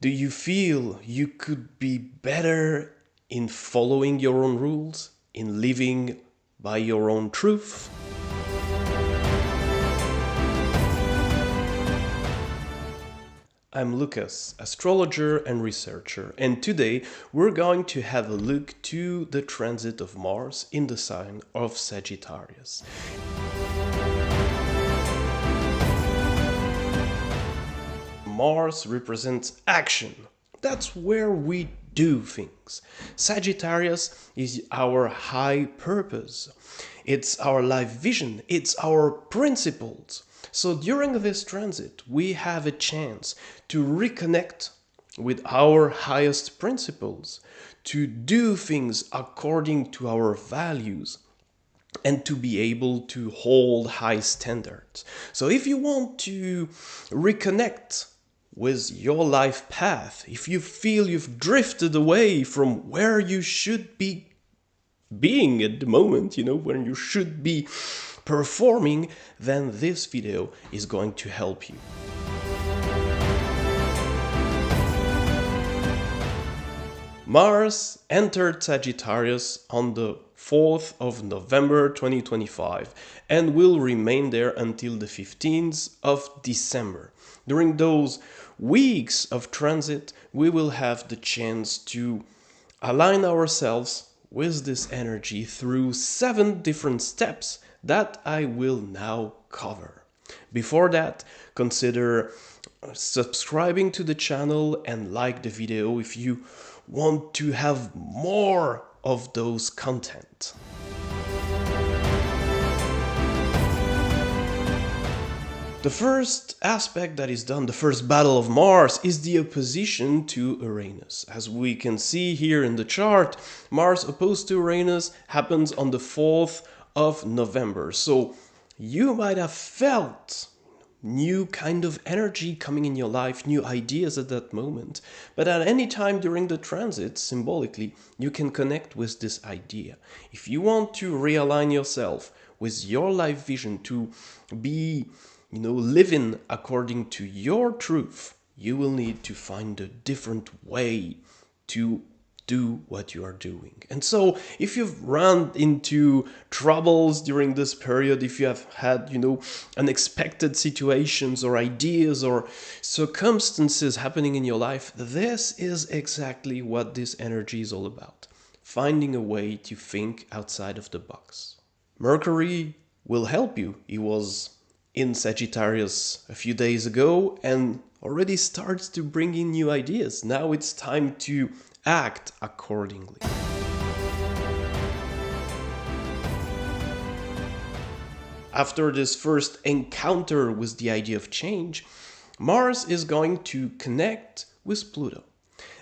Do you feel you could be better in following your own rules, in living by your own truth? I'm Lucas, astrologer and researcher, and today we're going to have a look to the transit of Mars in the sign of Sagittarius. Mars represents action. That's where we do things. Sagittarius is our high purpose. It's our life vision. It's our principles. So during this transit, we have a chance to reconnect with our highest principles, to do things according to our values, and to be able to hold high standards. So if you want to reconnect with your life path, if you feel you've drifted away from where you should be being at the moment, when you should be performing, then this video is going to help you. Mars entered Sagittarius on the 4th of November 2025 and will remain there until the 15th of December. During those weeks of transit, we will have the chance to align ourselves with this energy through 7 different steps that I will now cover. Before that, consider subscribing to the channel and like the video if you want to have more of those content. The first aspect that is done, the first battle of Mars, is the opposition to Uranus. As we can see here in the chart, Mars opposed to Uranus happens on the 4th of November. So you might have felt new kind of energy coming in your life, new ideas at that moment. But at any time during the transit, symbolically, you can connect with this idea. If you want to realign yourself with your life vision, to be living according to your truth, you will need to find a different way to do what you are doing. And so if you've run into troubles during this period, if you have had, unexpected situations or ideas or circumstances happening in your life, this is exactly what this energy is all about. Finding a way to think outside of the box. Mercury will help you. He was in Sagittarius a few days ago and already starts to bring in new ideas. Now it's time to act accordingly. After this first encounter with the idea of change, Mars is going to connect with Pluto.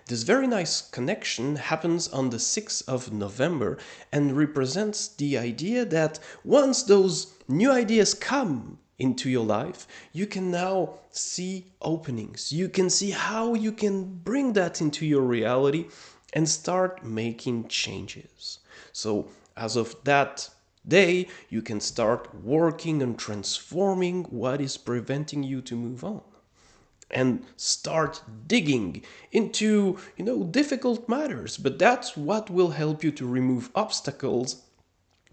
This very nice connection happens on the 6th of November and represents the idea that once those new ideas come into your life, you can now see openings. You can see how you can bring that into your reality and start making changes. So as of that day, you can start working on transforming what is preventing you to move on. And start digging into, difficult matters. But that's what will help you to remove obstacles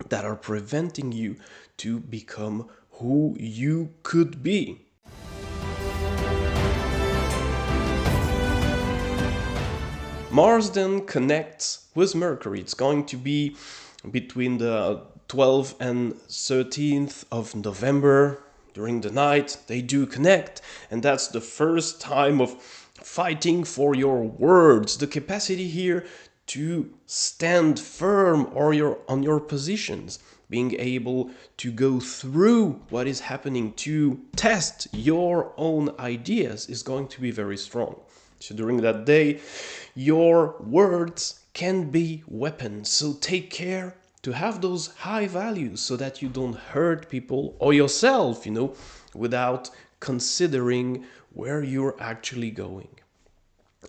that are preventing you to become who you could be. Mars then connects with Mercury. It's going to be between the 12th and 13th of November. During the night, they do connect, and that's the first time of fighting for your words, the capacity here to stand firm on your positions, being able to go through what is happening, to test your own ideas is going to be very strong. So during that day, your words can be weapons. So take care to have those high values so that you don't hurt people or yourself, without considering where you're actually going.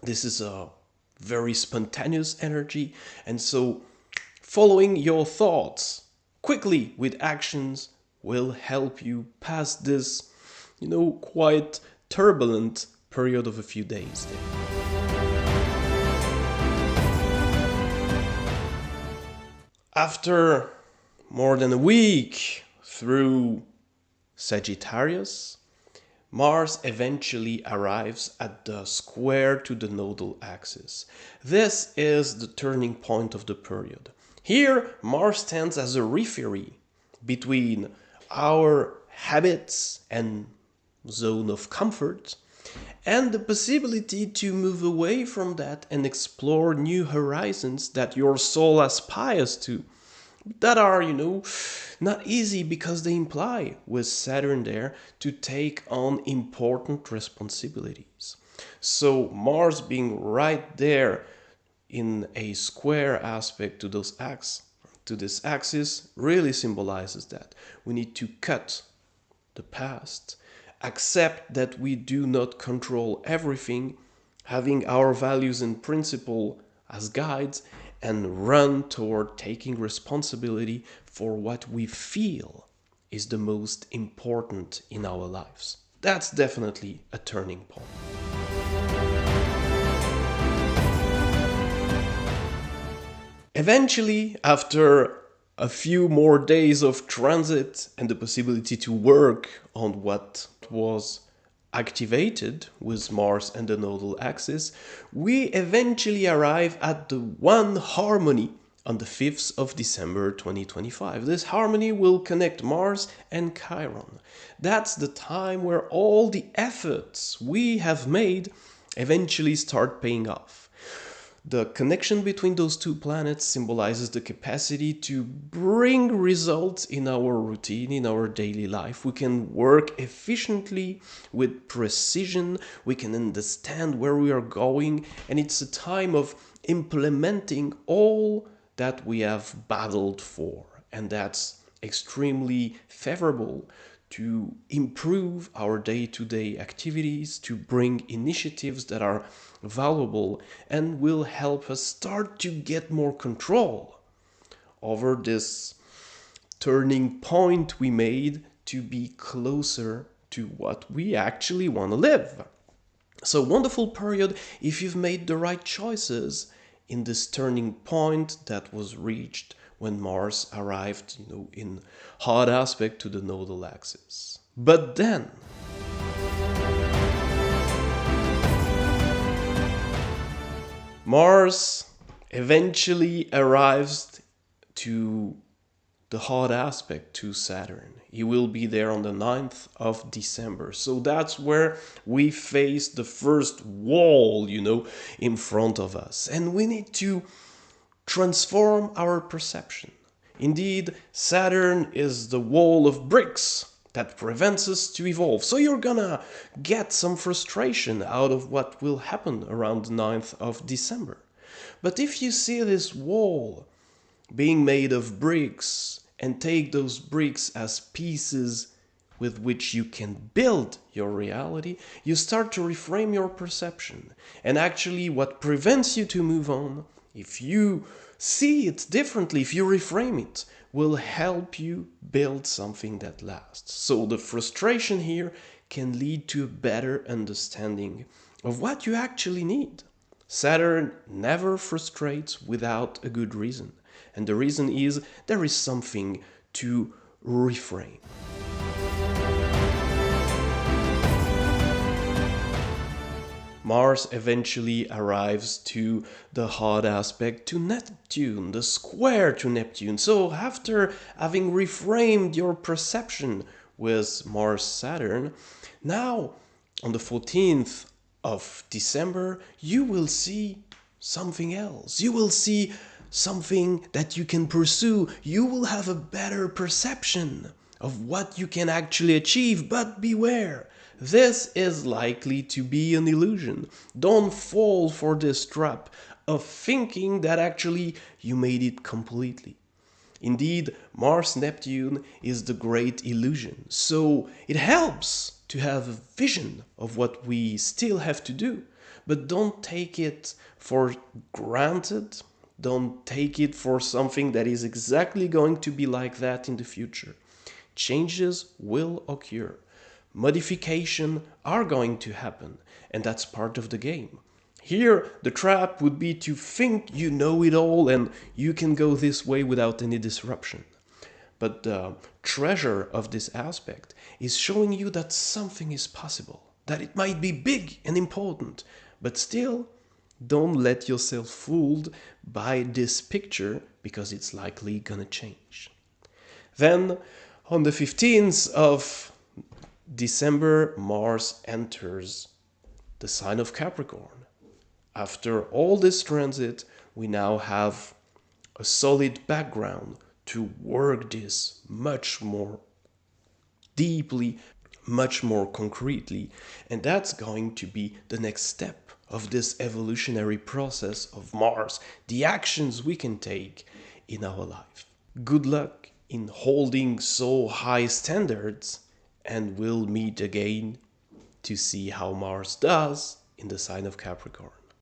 This is a very spontaneous energy, and so following your thoughts quickly with actions will help you pass this, quite turbulent period of a few days there. After more than a week through Sagittarius, Mars eventually arrives at the square to the nodal axis. This is the turning point of the period. Here, Mars stands as a referee between our habits and zone of comfort and the possibility to move away from that and explore new horizons that your soul aspires to. That are, not easy because they imply, with Saturn there, to take on important responsibilities. So, Mars being right there in a square aspect to this axis really symbolizes that we need to cut the past, accept that we do not control everything, having our values and principle as guides, and run toward taking responsibility for what we feel is the most important in our lives. That's definitely a turning point. Eventually, after a few more days of transit and the possibility to work on what was activated with Mars and the nodal axis, we eventually arrive at the one harmony on the 5th of December 2025. This harmony will connect Mars and Chiron. That's the time where all the efforts we have made eventually start paying off. The connection between those two planets symbolizes the capacity to bring results in our routine, in our daily life. We can work efficiently with precision, we can understand where we are going, and it's a time of implementing all that we have battled for. And that's extremely favorable to improve our day-to-day activities, to bring initiatives that are valuable and will help us start to get more control over this turning point we made to be closer to what we actually want to live. So, wonderful period if you've made the right choices in this turning point that was reached when Mars arrived, in hard aspect to the nodal axis. But then, Mars eventually arrives to the hard aspect to Saturn. He will be there on the 9th of December. So that's where we face the first wall, in front of us. And we need to transform our perception. Indeed, Saturn is the wall of bricks that prevents us to evolve. So you're gonna get some frustration out of what will happen around the 9th of December. But if you see this wall being made of bricks and take those bricks as pieces with which you can build your reality, you start to reframe your perception. And actually, what prevents you to move on, if you see it differently, if you reframe it, will help you build something that lasts. So the frustration here can lead to a better understanding of what you actually need. Saturn never frustrates without a good reason. And the reason is there is something to reframe. Mars eventually arrives to the hard aspect to Neptune, the square to Neptune. So after having reframed your perception with Mars-Saturn, now on the 14th of December, you will see something else. You will see something that you can pursue. You will have a better perception of what you can actually achieve, but beware. This is likely to be an illusion. Don't fall for this trap of thinking that actually you made it completely. Indeed, Mars-Neptune is the great illusion, so it helps to have a vision of what we still have to do, but don't take it for granted. Don't take it for something that is exactly going to be like that in the future. Changes will occur. Modification are going to happen, and that's part of the game. Here, the trap would be to think you know it all and you can go this way without any disruption. But the treasure of this aspect is showing you that something is possible, that it might be big and important, but still, don't let yourself fooled by this picture because it's likely gonna change. Then, on the 15th of December, Mars enters the sign of Capricorn. After all this transit, we now have a solid background to work this much more deeply, much more concretely, and that's going to be the next step of this evolutionary process of Mars, the actions we can take in our life. Good luck in holding so high standards, and we'll meet again to see how Mars does in the sign of Capricorn.